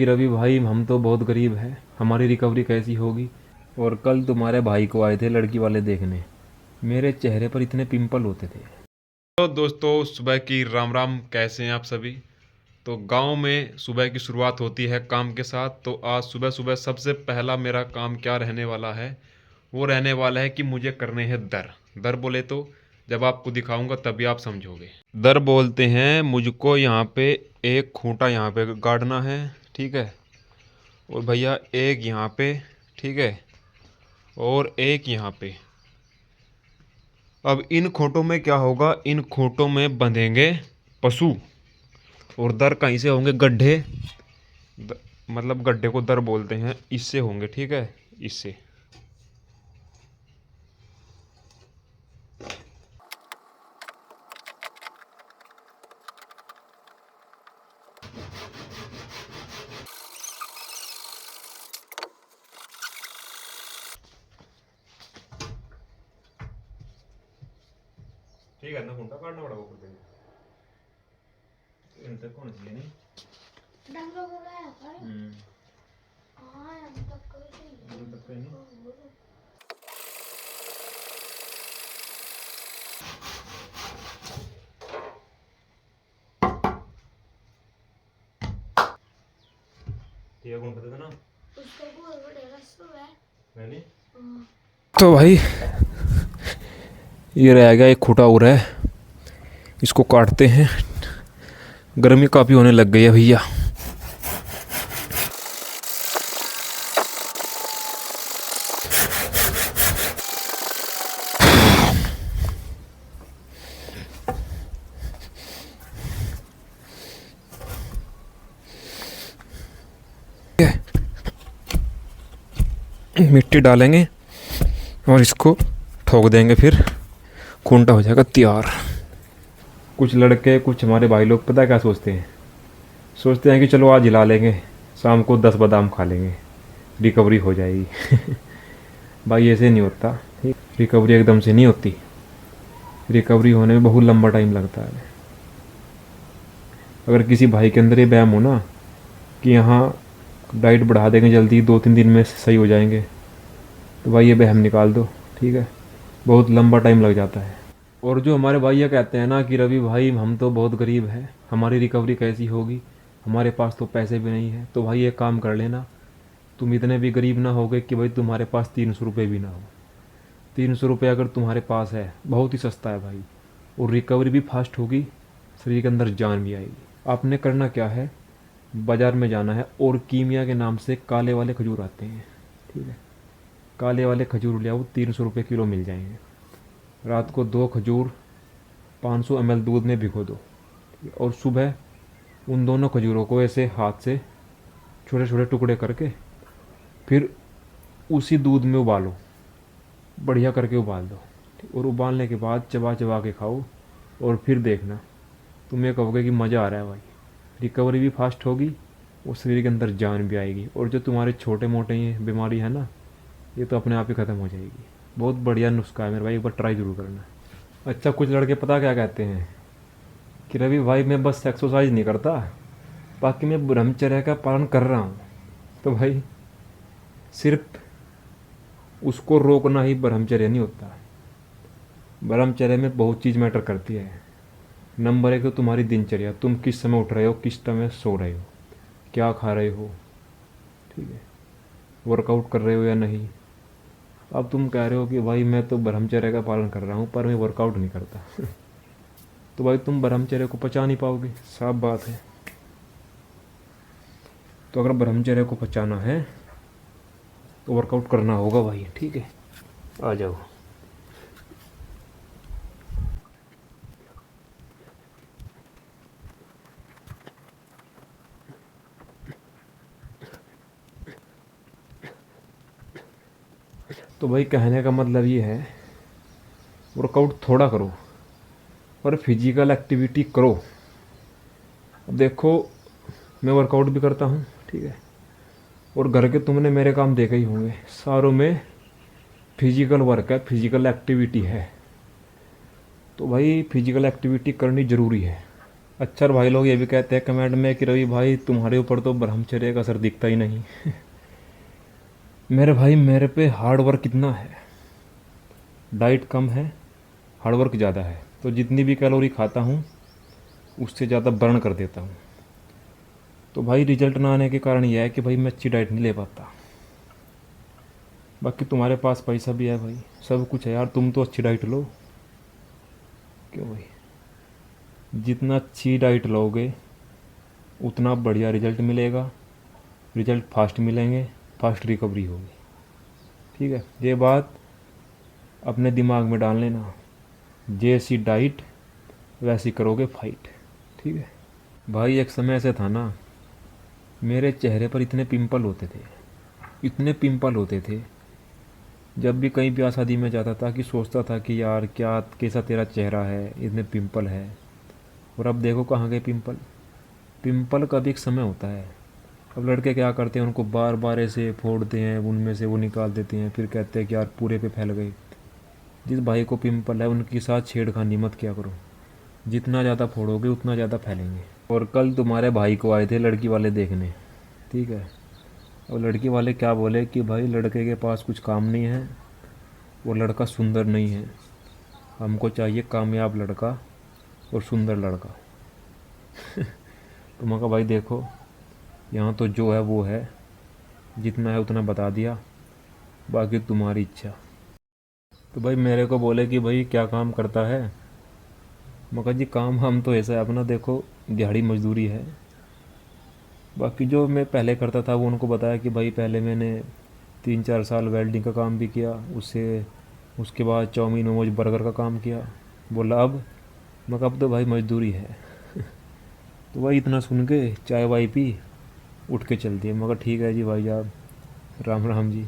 कि रवि भाई हम तो बहुत गरीब हैं, हमारी रिकवरी कैसी होगी। और कल तुम्हारे भाई को आए थे लड़की वाले देखने, मेरे चेहरे पर इतने पिंपल होते थे। तो दोस्तों सुबह की राम राम, कैसे हैं आप सभी। तो गांव में सुबह की शुरुआत होती है काम के साथ। तो आज सुबह सुबह सबसे पहला मेरा काम क्या रहने वाला है, वो रहने वाला है कि मुझे करने हैं दर। दर बोले तो जब आपको दिखाऊंगा तभी आप समझोगे। दर बोलते हैं मुझको यहाँ पे एक खूंटा यहाँ पे गाड़ना है, ठीक है। और भैया एक यहाँ पे, ठीक है, और एक यहाँ पे। अब इन खूंटों में क्या होगा, इन खूंटों में बंधेंगे पशु। और दर कहीं से होंगे, गड्ढे मतलब गड्ढे को दर बोलते हैं, इससे होंगे, ठीक है, इससे। ठीक है ना, खूंटा काटना पड़ा ऊपर से। इन तक होना चाहिए नहीं। इन तक नहीं। ठीक है, कौन पता था ना मैंने। तो भाई ये रह गया एक खूंटा और है, इसको काटते हैं। गर्मी काफ़ी होने लग गई है भैया। मिट्टी डालेंगे और इसको ठोक देंगे, फिर खूंटा हो जाएगा तैयार। कुछ लड़के, कुछ हमारे भाई लोग पता है क्या सोचते हैं, सोचते हैं कि चलो आज हिला लेंगे, शाम को 10 बादाम खा लेंगे, रिकवरी हो जाएगी। भाई ऐसे नहीं होता, रिकवरी एकदम से नहीं होती। रिकवरी होने में बहुत लंबा टाइम लगता है। अगर किसी भाई के अंदर ये वहम हो ना कि यहाँ डाइट बढ़ा देंगे जल्दी, 2-3 दिन में सही हो जाएंगे, तो भाई ये वहम निकाल दो, ठीक है। बहुत लंबा टाइम लग जाता है। और जो हमारे भाई ये कहते हैं ना कि रवि भाई हम तो बहुत गरीब हैं, हमारी रिकवरी कैसी होगी, हमारे पास तो पैसे भी नहीं है। तो भाई एक काम कर लेना, तुम इतने भी गरीब ना हो गए कि भाई तुम्हारे पास 300 रुपये भी ना हो। 300 रुपये अगर तुम्हारे पास है, बहुत ही सस्ता है भाई, और रिकवरी भी फास्ट होगी, शरीर के अंदर जान भी आएगी। आपने करना क्या है, बाज़ार में जाना है और कीमिया के नाम से काले वाले खजूर आते हैं, ठीक है। काले वाले खजूर ले आओ, 300 रुपये किलो मिल जाएंगे। रात को 2 खजूर 500 ml दूध में भिगो दो, और सुबह उन दोनों खजूरों को ऐसे हाथ से छोटे छोटे टुकड़े करके फिर उसी दूध में उबालो, बढ़िया करके उबाल दो। और उबालने के बाद चबा चबा के खाओ, और फिर देखना तुम्हें कहोगे कि मज़ा आ रहा है भाई। रिकवरी भी फास्ट होगी और शरीर के अंदर जान भी आएगी, और जो तुम्हारे छोटे मोटे ये बीमारी है ना, ये तो अपने आप ही ख़त्म हो जाएगी। बहुत बढ़िया नुस्खा है मेरे भाई, एक बार ट्राई ज़रूर करना। अच्छा, कुछ लड़के पता क्या कहते हैं कि रवि भाई मैं बस एक्सरसाइज नहीं करता, बाकी मैं ब्रह्मचर्य का पालन कर रहा हूँ। तो भाई सिर्फ उसको रोकना ही ब्रह्मचर्य नहीं होता। ब्रह्मचर्य में बहुत चीज़ मैटर करती है। नंबर 1 तो तुम्हारी दिनचर्या, तुम किस समय उठ रहे हो, किस समय सो रहे हो, क्या खा रहे हो, ठीक है, वर्कआउट कर रहे हो या नहीं। अब तुम कह रहे हो कि भाई मैं तो ब्रह्मचर्य का पालन कर रहा हूँ पर मैं वर्कआउट नहीं करता। तो भाई तुम ब्रह्मचर्य को पचा नहीं पाओगे, साफ बात है। तो अगर ब्रह्मचर्य को पचाना है तो वर्कआउट करना होगा भाई, ठीक है। आ जाओ। तो भाई कहने का मतलब ये है, वर्कआउट थोड़ा करो पर फिजिकल एक्टिविटी करो। अब देखो, मैं वर्कआउट भी करता हूँ, ठीक है, और घर के तुमने मेरे काम देखे ही होंगे, सारों में फिजिकल वर्क है, फिजिकल एक्टिविटी है। तो भाई फिजिकल एक्टिविटी करनी ज़रूरी है। अक्सर भाई लोग ये भी कहते हैं कमेंट में कि रवि भाई तुम्हारे ऊपर तो ब्रह्मचर्य का असर दिखता ही नहीं। मेरे भाई मेरे पे हार्ड वर्क कितना है, डाइट कम है, हार्ड वर्क ज़्यादा है, तो जितनी भी कैलोरी खाता हूँ उससे ज़्यादा बर्न कर देता हूँ। तो भाई रिजल्ट ना आने के कारण यह है कि भाई मैं अच्छी डाइट नहीं ले पाता। बाकी तुम्हारे पास पैसा भी है भाई, सब कुछ है यार, तुम तो अच्छी डाइट लो। क्यों भाई, जितना अच्छी डाइट लोगे उतना बढ़िया रिजल्ट मिलेगा, रिजल्ट फास्ट मिलेंगे, फास्ट रिकवरी होगी। ठीक है, ये बात अपने दिमाग में डाल लेना। जैसी डाइट वैसी करोगे फाइट। ठीक है भाई, एक समय ऐसे था ना, मेरे चेहरे पर इतने पिंपल होते थे, इतने पिंपल होते थे, जब भी कहीं ब्याह शादी में जाता था कि सोचता था कि यार क्या कैसा तेरा चेहरा है, इतने पिंपल है। और अब देखो कहाँ गए पिंपल। पिंपल का भी एक समय होता है। अब लड़के क्या करते हैं, उनको बार बार ऐसे फोड़ते हैं, उनमें से वो निकाल देते हैं, फिर कहते हैं कि यार पूरे पे फैल गए। जिस भाई को पिंपल है उनके साथ छेड़खानी मत किया करो, जितना ज़्यादा फोड़ोगे उतना ज़्यादा फैलेंगे। और कल तुम्हारे भाई को आए थे लड़की वाले देखने, ठीक है, और लड़की वाले क्या बोले कि भाई लड़के के पास कुछ काम नहीं है, वो लड़का सुंदर नहीं है, हमको चाहिए कामयाब लड़का और सुंदर लड़का। तो मैं कहा भाई देखो, यहाँ तो जो है वो है, जितना है उतना बता दिया, बाकी तुम्हारी इच्छा। तो भाई मेरे को बोले कि भाई क्या काम करता है। मैं कहा जी काम हम तो ऐसा है अपना, देखो दिहाड़ी मजदूरी है। बाकी जो मैं पहले करता था वो उनको बताया कि भाई पहले मैंने 3-4 साल वेल्डिंग का काम भी किया, उसके बाद चाउमीन मोमोज बर्गर का काम किया। बोला अब? मैं कहा अब तो भाई मजदूरी है। तो भाई इतना सुन के चाय वाय पी, उठ के चल दिए। मैं कहा ठीक है जी भाई साहब, राम राम जी।